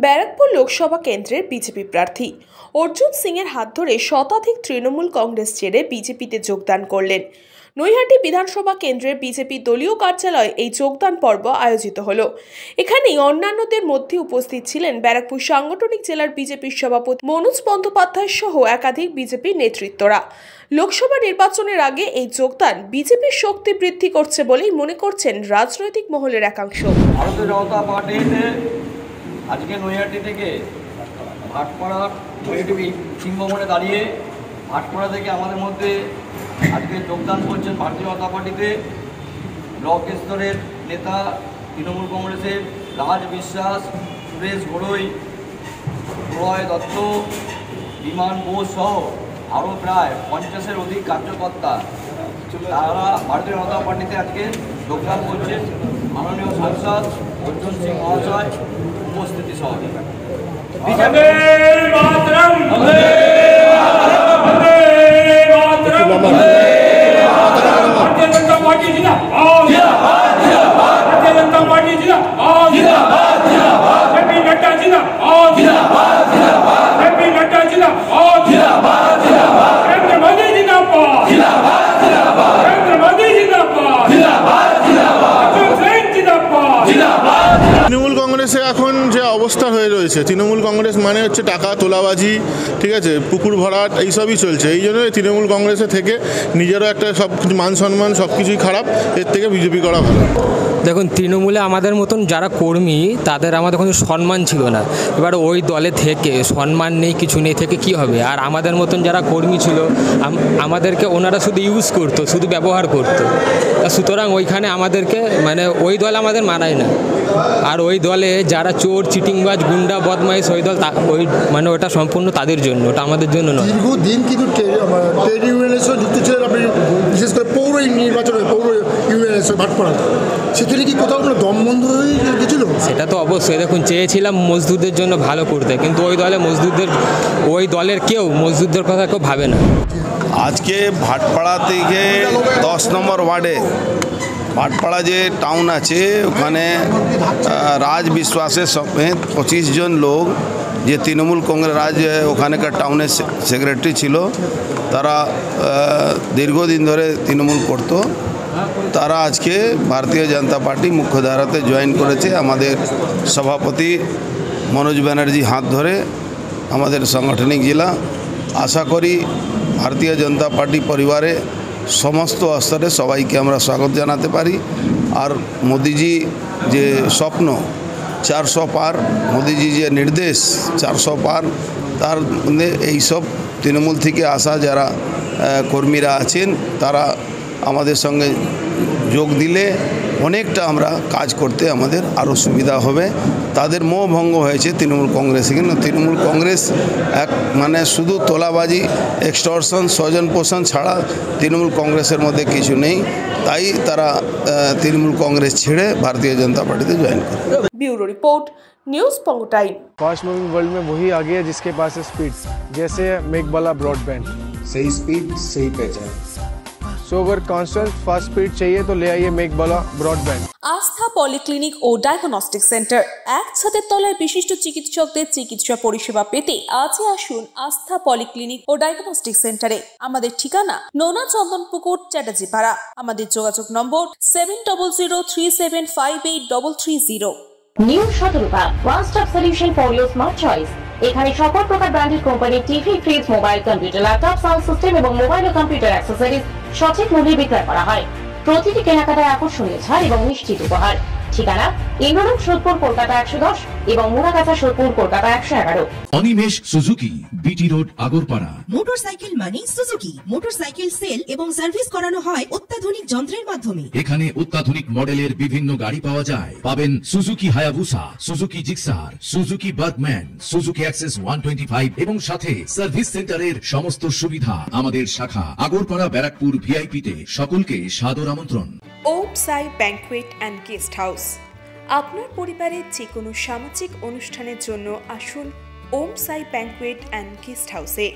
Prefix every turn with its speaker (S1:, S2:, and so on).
S1: ব্যারাকপুর লোকসভা কেন্দ্রের বিজেপি প্রার্থী অর্জুন সিং এর হাত ধরে শতাধিক তৃণমূল কংগ্রেস ছেড়ে বিজেপিতে যোগদান করলেন। নৈহাটি বিধানসভা কেন্দ্রের বিজেপি দলীয় কার্যালয়ে এই যোগদান পর্ব আয়োজিত হলো। এখানেই অন্যান্যদের মধ্যে উপস্থিত ছিলেন ব্যারাকপুর সাংগঠনিক জেলার বিজেপির সভাপতি মনোজ বন্দ্যোপাধ্যায় সহ একাধিক বিজেপি নেতৃত্বরা। লোকসভা নির্বাচনের আগে এই যোগদান বিজেপির শক্তি বৃদ্ধি করছে বলেই মনে করছেন রাজনৈতিক মহলের একাংশ।
S2: ভারতীয় জনতা পার্টিতে আজকে নৈহাটি থেকে ভাটপাড়ার নৈহাটি সিংহভবনে দাঁড়িয়ে ভাটপাড়া থেকে আমাদের মধ্যে আজকে যোগদান করছেন ভারতীয় জনতা পার্টিতে ব্লক স্তরের নেতা তৃণমূল কংগ্রেসের রাজ বিশ্বাস, সুরেশ ঘোড়ই, প্রলয় দত্ত, বিমান বোস সহ আরও প্রায় 50-এর অধিক কার্যকর্তা তারা ভারতীয় জনতা পার্টিতে আজকে যোগদান করছেন। মাননীয় সাংসদ অর্জুন সিং মহাশয় উপস্থিতি সহ
S3: তৃণমূল কংগ্রেসে এখন যে অবস্থা হয়ে রয়েছে, তৃণমূল কংগ্রেস মানে হচ্ছে টাকা তোলাবাজি, ঠিক আছে, পুকুর ভরাট এইসবই চলছে। এই জন্য তৃণমূল কংগ্রেসে থেকে নিজেরও একটা সব কিছু মান সম্মান সব কিছুই খারাপ, এর থেকে বিজেপি করা ভালো।
S4: দেখুন, তৃণমূলে আমাদের মতন যারা কর্মী তাদের আমাদের কোনো সম্মান ছিল না। এবার ওই দলে থেকে সম্মান নেই, কিছু নেই থেকে কি হবে? আর আমাদের মতন যারা কর্মী ছিল আমাদেরকে ওনারা শুধু ইউজ করতো, শুধু ব্যবহার করতো। সুতরাং ওইখানে আমাদেরকে মানে ওই দল আমাদের মানায় না। আর ওই দলে যারা চোর, চিটিংবাজ, গুন্ডা, বদমাইশ, ওই দল ওই মানে ওটা সম্পূর্ণ তাদের জন্য, ওটা আমাদের জন্য নয়।
S5: দীর্ঘদিন কিন্তু ট্রেড ইউনিয়নের সঙ্গে যুক্ত ছিলেন আপনি, বিশেষ করে পৌর নির্বাচনে পৌর ইউনিয়নের সঙ্গে ভাটপাড়া, সেখানে কি কোথাও আপনার দম বন্ধ হয়ে গেছিল?
S4: সেটা তো অবশ্যই। দেখুন, চেয়েছিলাম মজদুরদের জন্য ভালো করতে, কিন্তু ওই দলে ওই দলের কেউ মজদুরদের কথা কেউ ভাবে না।
S6: আজকে ভাটপাড়া থেকে 10 নম্বর ওয়ার্ডে ভাটপাড়া যে টাউন আছে ওখানে রাজ বিশ্বাসের সমেত 25 জন লোক, যে তৃণমূল কংগ্রেস ওখানেকার টাউনের সেক্রেটারি ছিল, তারা দীর্ঘদিন ধরে তৃণমূল করত, তারা আজকে ভারতীয় জনতা পার্টি মুখ্যধারাতে জয়েন করেছে। আমাদের সভাপতি মনোজ ব্যানার্জি হাত ধরে আমাদের সাংগঠনিক জেলা, আশা করি ভারতীয় জনতা পার্টি পরিবারে সমস্ত স্তরে সবাইকে আমরা স্বাগত জানাতে পারি। আর মোদিজি যে স্বপ্ন 400 পার, মোদিজি যে নির্দেশ 400 পার, তার মধ্যে এইসব তৃণমূল থেকে আসা যারা কর্মীরা আছেন তারা আমাদের সঙ্গে যোগ দিলে অনেকটা আমরা কাজ করতে আমাদের আরও সুবিধা হবে। তাদের মোহ ভঙ্গ হয়েছে তৃণমূল কংগ্রেসে, কিন্তু তৃণমূল কংগ্রেস এক মানে শুধু তোলাবাজি, এক্সটর্শন, স্বজন পোষণ ছাড়া তৃণমূল কংগ্রেসের মধ্যে কিছু নেই। তাই তারা তৃণমূল কংগ্রেস ছেড়ে भारतीय जनता पार्टी से ज्वाइन करे।
S1: Bureau report, news Pongo time.
S7: Fast moving world में वही आगे है जिसके पास है स्पीड, जैसे मेघबाला ब्रॉडबैंड।
S8: सही स्पीड, सही पहचान।
S7: सो अगर कॉन्स्टेंट फास्ट स्पीड चाहिए तो ले आइए मेघबाला ब्रॉडबैंड।
S1: আস্থা পলিক্লিনিক ও ডায়াগনস্টিক সেন্টার, এক ছাদের তলায় বিশিষ্ট চিকিৎসকদের চিকিৎসা পরিষেবা পেতে আজই আসুন আস্থা পলিক্লিনিক ও ডায়াগনস্টিক সেন্টারে। আমাদের ঠিকানা নোনা চন্দনপুকুর, চ্যাটার্জিপাড়া। আমাদের যোগাযোগ নম্বর 7003758330।
S9: New Shatarupa, one stop solution for your smart choice. এখানে সকল প্রকার ব্র্যান্ডেড কোম্পানির TV, fridge, mobile, computer, laptop, sound system এবং মোবাইল ও কম্পিউটার অ্যাক্সেসরিজ সঠিক মূল্যে বিক্রয় করা হয়। প্রতিটি কেনাকাটায় আকর্ষণীয় ছাড় এবং নিশ্চিত উপহার। ঠিকানা ইন্দ্রলোক, সোদপুর, কলকাতা 110 এবং Murakacha, Sodepur, Kolkata 111।
S10: Animesh Suzuki, BT road, Agarpara.
S11: Motorcycle মানে সুজুকি। মোটরসাইকেল সেল এবং সার্ভিস করানো হয় অত্যাধুনিক যন্ত্রের মাধ্যমে।
S10: এখানে অত্যাধুনিক মডেলের বিভিন্ন গাড়ি পাওয়া যায়। পাবেন Suzuki Hayabusa, Suzuki Gixxer, Suzuki Bergman, Suzuki access 125 এবং সাথে সার্ভিস সেন্টারের সমস্ত সুবিধা। আমাদের শাখা আগরপাড়া, ব্যারাকপুর ভিআইপি তে। সকলকে সাদর আমন্ত্রণ।
S1: ওম সাই ব্যাংকুয়েট অ্যান্ড গেস্ট হাউস। আপনার পরিবারের যে কোনো সামাজিক অনুষ্ঠানের জন্য আসুন ওম সাই ব্যাংকুয়েট অ্যান্ড গেস্ট হাউসে।